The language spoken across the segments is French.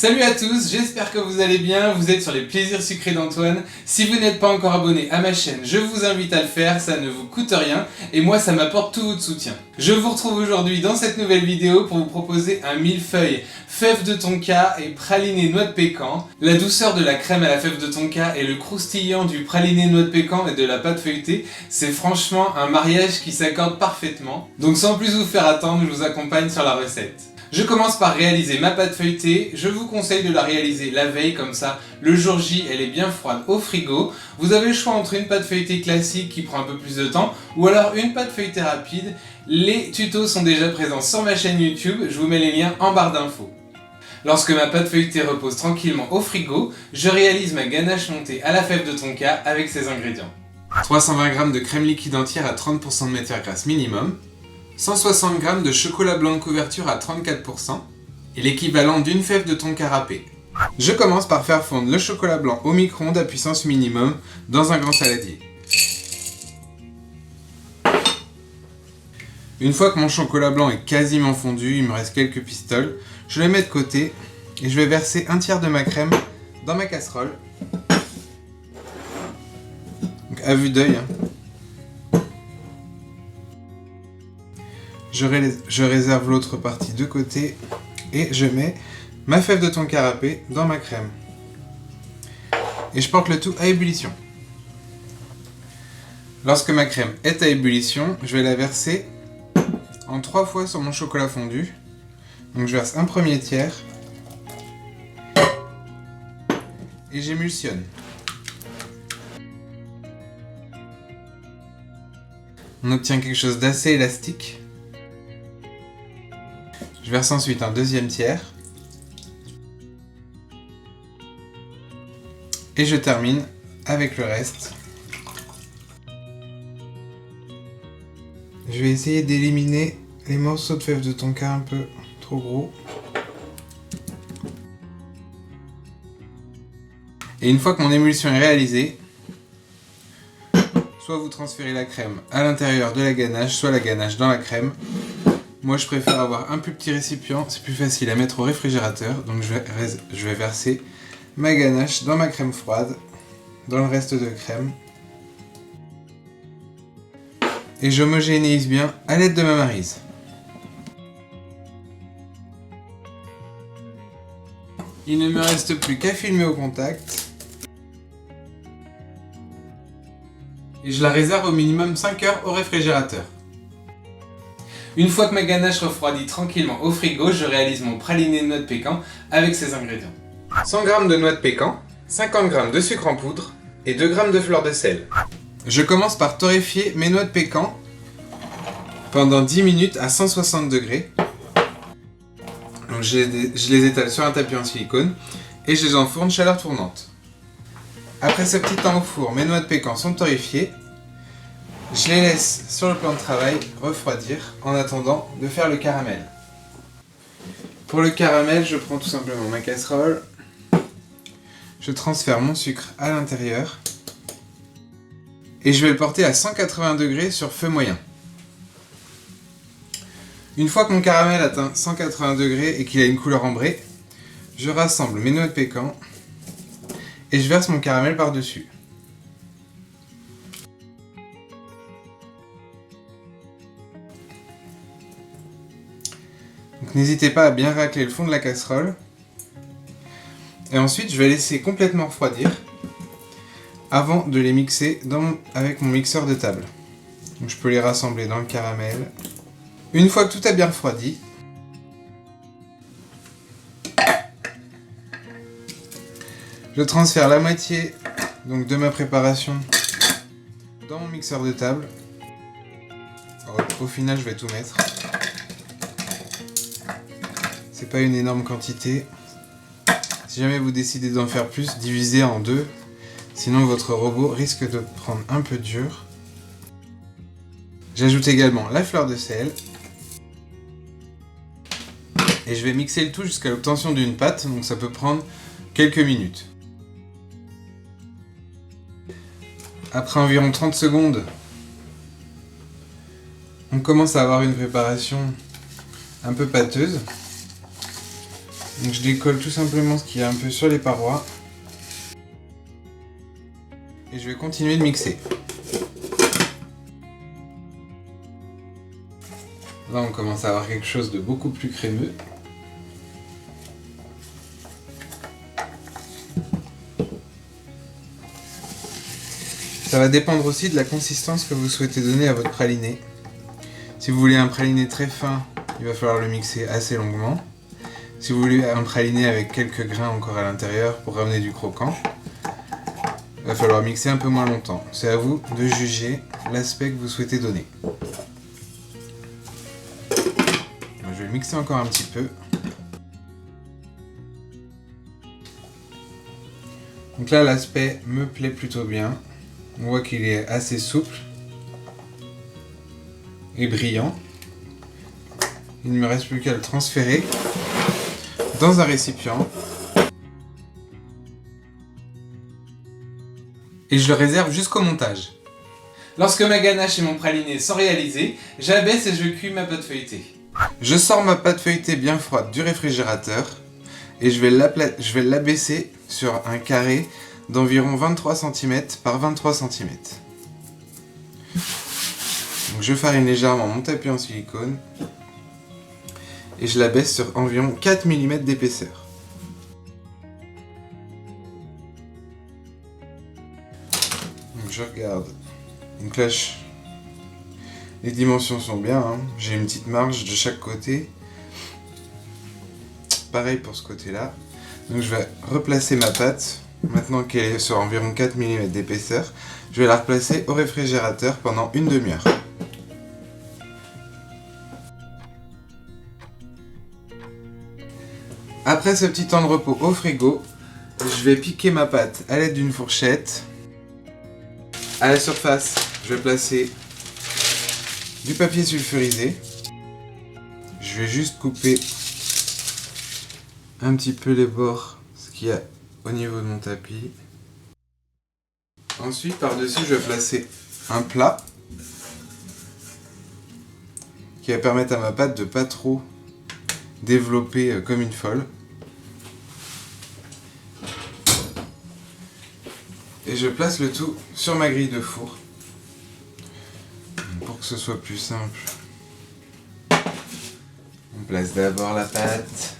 Salut à tous, j'espère que vous allez bien, vous êtes sur les plaisirs sucrés d'Antoine. Si vous n'êtes pas encore abonné à ma chaîne, je vous invite à le faire, ça ne vous coûte rien et moi ça m'apporte tout votre soutien. Je vous retrouve aujourd'hui dans cette nouvelle vidéo pour vous proposer un millefeuille fève de tonka et praliné noix de pécan. La douceur de la crème à la fève de tonka et le croustillant du praliné noix de pécan et de la pâte feuilletée, c'est franchement un mariage qui s'accorde parfaitement. Donc sans plus vous faire attendre, je vous accompagne sur la recette. Je commence par réaliser ma pâte feuilletée, je vous conseille de la réaliser la veille, comme ça le jour J elle est bien froide au frigo. Vous avez le choix entre une pâte feuilletée classique qui prend un peu plus de temps ou alors une pâte feuilletée rapide. Les tutos sont déjà présents sur ma chaîne YouTube, je vous mets les liens en barre d'infos. Lorsque ma pâte feuilletée repose tranquillement au frigo, je réalise ma ganache montée à la fève de tonka avec ses ingrédients. 320 g de crème liquide entière à 30% de matière grasse minimum, 160 g de chocolat blanc de couverture à 34% et l'équivalent d'une fève de tonka râpée. Je commence par faire fondre le chocolat blanc au micro-ondes à puissance minimum dans un grand saladier. Une fois que mon chocolat blanc est quasiment fondu, il me reste quelques pistoles, je les mets de côté et je vais verser un tiers de ma crème dans ma casserole. Donc à vue d'œil. Je réserve l'autre partie de côté et je mets ma fève de tonka râpée dans ma crème. Et je porte le tout à ébullition. Lorsque ma crème est à ébullition, je vais la verser en 3 fois sur mon chocolat fondu. Donc je verse un premier tiers et j'émulsionne. On obtient quelque chose d'assez élastique. Je verse ensuite un deuxième tiers. Et je termine avec le reste. Je vais essayer d'éliminer les morceaux de fève de tonka un peu trop gros. Et une fois que mon émulsion est réalisée, soit vous transférez la crème à l'intérieur de la ganache, soit la ganache dans la crème. Moi je préfère avoir un plus petit récipient, c'est plus facile à mettre au réfrigérateur, donc je vais verser ma ganache dans ma crème froide, dans le reste de crème. Et j'homogénéise bien à l'aide de ma maryse. Il ne me reste plus qu'à filmer au contact. Et je la réserve au minimum 5 heures au réfrigérateur. Une fois que ma ganache refroidit tranquillement au frigo, je réalise mon praliné de noix de pécan avec ses ingrédients. 100 g de noix de pécan, 50 g de sucre en poudre et 2 g de fleur de sel. Je commence par torréfier mes noix de pécan pendant 10 minutes à 160 degrés. Donc je les étale sur un tapis en silicone et je les enfourne chaleur tournante. Après ce petit temps au four, mes noix de pécan sont torréfiées. Je les laisse sur le plan de travail refroidir en attendant de faire le caramel. Pour le caramel, je prends tout simplement ma casserole, je transfère mon sucre à l'intérieur et je vais le porter à 180 degrés sur feu moyen. Une fois que mon caramel atteint 180 degrés et qu'il a une couleur ambrée, je rassemble mes noix de pécan et je verse mon caramel par-dessus. N'hésitez pas à bien racler le fond de la casserole. Et ensuite, je vais laisser complètement refroidir avant de les mixer avec mon mixeur de table. Donc, je peux les rassembler dans le caramel. Une fois que tout a bien refroidi, je transfère la moitié de ma préparation dans mon mixeur de table. Au final, je vais tout mettre. C'est pas une énorme quantité. Si jamais vous décidez d'en faire plus, divisez en 2. Sinon votre robot risque de prendre un peu dur. J'ajoute également la fleur de sel. Et je vais mixer le tout jusqu'à l'obtention d'une pâte, donc ça peut prendre quelques minutes. Après environ 30 secondes, on commence à avoir une préparation un peu pâteuse. Donc je décolle tout simplement ce qu'il y a un peu sur les parois. Et je vais continuer de mixer. Là on commence à avoir quelque chose de beaucoup plus crémeux. Ça va dépendre aussi de la consistance que vous souhaitez donner à votre praliné. Si vous voulez un praliné très fin, il va falloir le mixer assez longuement. Si vous voulez un praliné avec quelques grains encore à l'intérieur pour ramener du croquant, il va falloir mixer un peu moins longtemps. C'est à vous de juger l'aspect que vous souhaitez donner. Je vais le mixer encore un petit peu. Donc là, l'aspect me plaît plutôt bien. On voit qu'il est assez souple et brillant. Il ne me reste plus qu'à le transférer dans un récipient. Et je le réserve jusqu'au montage. Lorsque ma ganache et mon praliné sont réalisés, j'abaisse et je cuis ma pâte feuilletée. Je sors ma pâte feuilletée bien froide du réfrigérateur et je vais l'abaisser sur un carré d'environ 23 cm par 23 cm. Donc je farine légèrement mon tapis en silicone et je l'abaisse sur environ 4 mm d'épaisseur. Donc je regarde. Donc là, les dimensions sont bien, hein. J'ai une petite marge de chaque côté. Pareil pour ce côté-là. Donc je vais replacer ma pâte. Maintenant qu'elle est sur environ 4 mm d'épaisseur, je vais la replacer au réfrigérateur pendant une demi-heure. Après ce petit temps de repos au frigo, je vais piquer ma pâte à l'aide d'une fourchette. À la surface, je vais placer du papier sulfurisé. Je vais juste couper un petit peu les bords, ce qu'il y a au niveau de mon tapis. Ensuite, par-dessus, je vais placer un plat qui va permettre à ma pâte de pas trop développer comme une folle. Et je place le tout sur ma grille de four pour que ce soit plus simple. On place d'abord la pâte.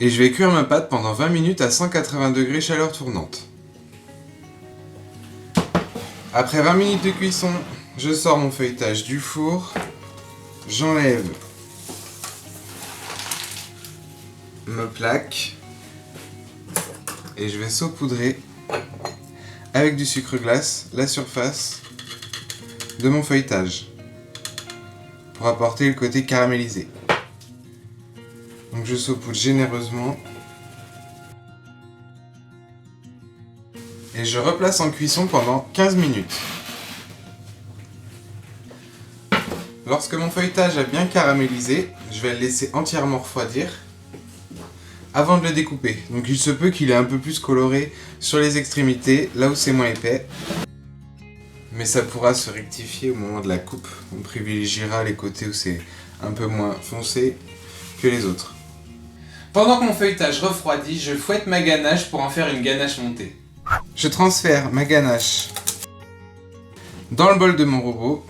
Et je vais cuire ma pâte pendant 20 minutes à 180 degrés chaleur tournante. Après 20 minutes de cuisson, je sors mon feuilletage du four. J'enlève ma plaque. Et je vais saupoudrer avec du sucre glace la surface de mon feuilletage pour apporter le côté caramélisé. Donc je saupoudre généreusement et je replace en cuisson pendant 15 minutes. Lorsque mon feuilletage a bien caramélisé, je vais le laisser entièrement refroidir avant de le découper. Donc il se peut qu'il ait un peu plus coloré sur les extrémités, là où c'est moins épais. Mais ça pourra se rectifier au moment de la coupe. On privilégiera les côtés où c'est un peu moins foncé que les autres. Pendant que mon feuilletage refroidit, je fouette ma ganache pour en faire une ganache montée. Je transfère ma ganache dans le bol de mon robot.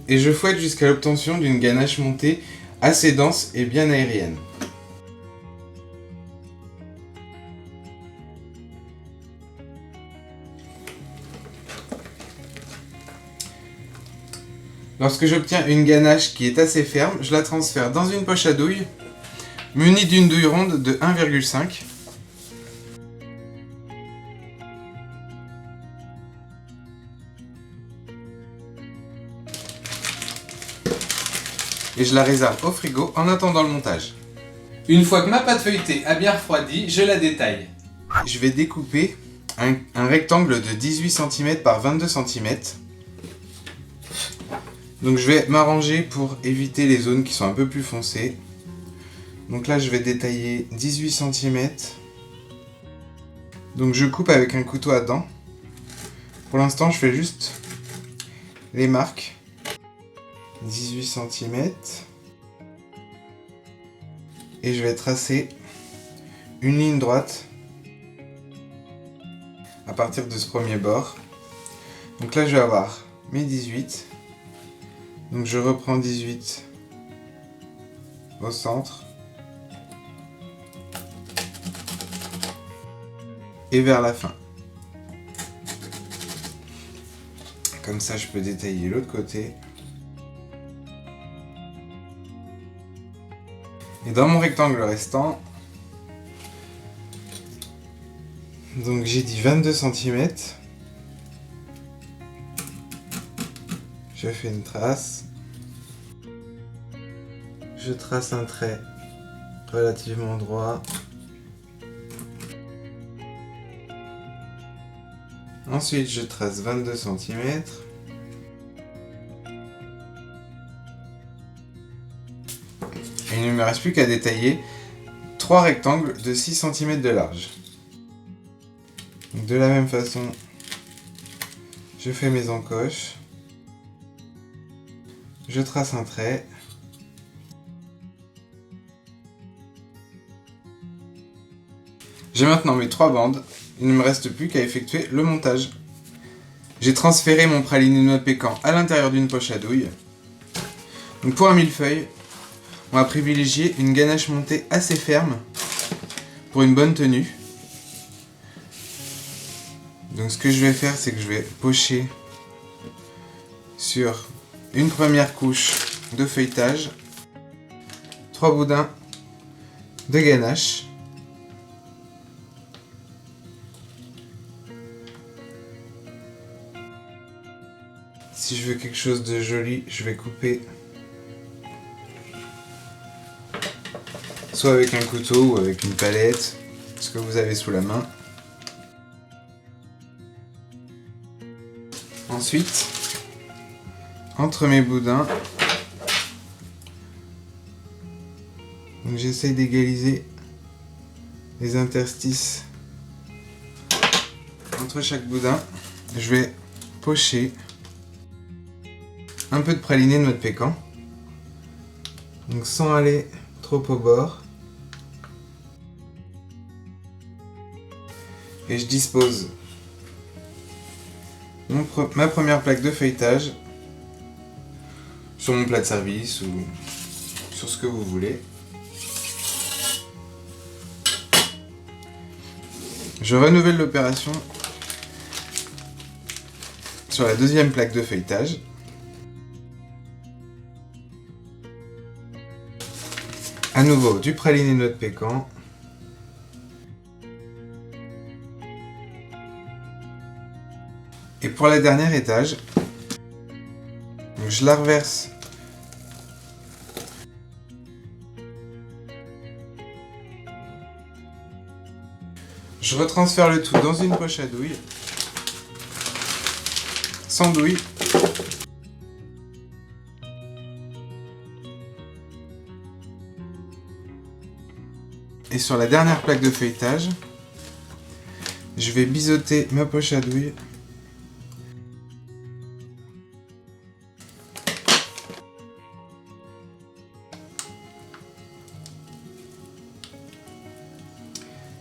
Et je fouette jusqu'à l'obtention d'une ganache montée assez dense et bien aérienne. Lorsque j'obtiens une ganache qui est assez ferme, je la transfère dans une poche à douille munie d'une douille ronde de 1,5. Et je la réserve au frigo en attendant le montage. Une fois que ma pâte feuilletée a bien refroidi, je la détaille. Je vais découper un rectangle de 18 cm par 22 cm. Donc je vais m'arranger pour éviter les zones qui sont un peu plus foncées. Donc là je vais détailler 18 cm. Donc je coupe avec un couteau à dents. Pour l'instant je fais juste les marques. 18 cm. Et je vais tracer une ligne droite à partir de ce premier bord. Donc là je vais avoir mes 18. Donc je reprends 18 au centre. Et vers la fin. Comme ça je peux détailler l'autre côté. Et dans mon rectangle restant, donc j'ai dit 22 cm. Je fais une trace. Je trace un trait relativement droit. Ensuite, je trace 22 cm. Et il ne me reste plus qu'à détailler 3 rectangles de 6 cm de large. Donc, de la même façon, je fais mes encoches. Je trace un trait. J'ai maintenant mes 3 bandes. Il ne me reste plus qu'à effectuer le montage. J'ai transféré mon praliné de noix de pécan à l'intérieur d'une poche à douille. Donc pour un millefeuille, on va privilégier une ganache montée assez ferme pour une bonne tenue. Donc ce que je vais faire, c'est que je vais pocher sur une première couche de feuilletage 3 boudins de ganache. Si je veux quelque chose de joli, je vais couper soit avec un couteau ou avec une palette, ce que vous avez sous la main. Ensuite, entre mes boudins, j'essaye d'égaliser les interstices entre chaque boudin. Je vais pocher un peu de praliné de noix de pécan, donc sans aller trop au bord. Et je dispose ma première plaque de feuilletage sur mon plat de service ou sur ce que vous voulez. Je renouvelle l'opération sur la deuxième plaque de feuilletage. À nouveau du praliné de noix de pécan. Et pour la dernière étage, je la reverse je retransfère le tout dans une poche à douille, sans douille. Et sur la dernière plaque de feuilletage, je vais biseauter ma poche à douille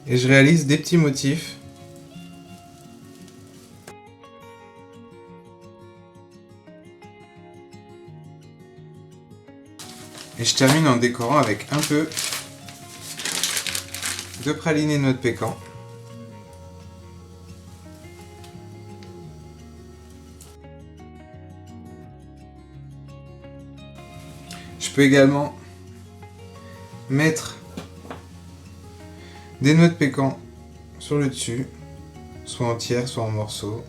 et je réalise des petits motifs et je termine en décorant avec un peu de praliné de noix de pécan. Je peux également mettre des noix de pécan sur le dessus, soit entières, soit en morceaux.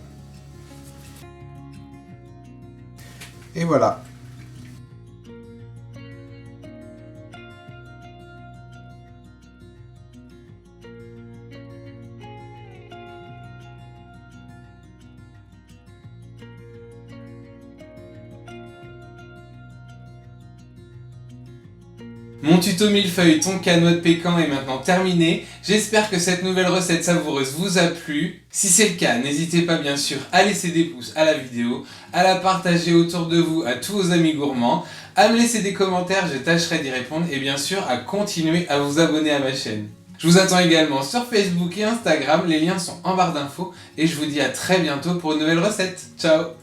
Et voilà. Mon tuto millefeuille tonka noix de pécan est maintenant terminé. J'espère que cette nouvelle recette savoureuse vous a plu. Si c'est le cas, n'hésitez pas bien sûr à laisser des pouces à la vidéo, à la partager autour de vous à tous vos amis gourmands, à me laisser des commentaires, je tâcherai d'y répondre et bien sûr à continuer à vous abonner à ma chaîne. Je vous attends également sur Facebook et Instagram, les liens sont en barre d'infos et je vous dis à très bientôt pour une nouvelle recette. Ciao!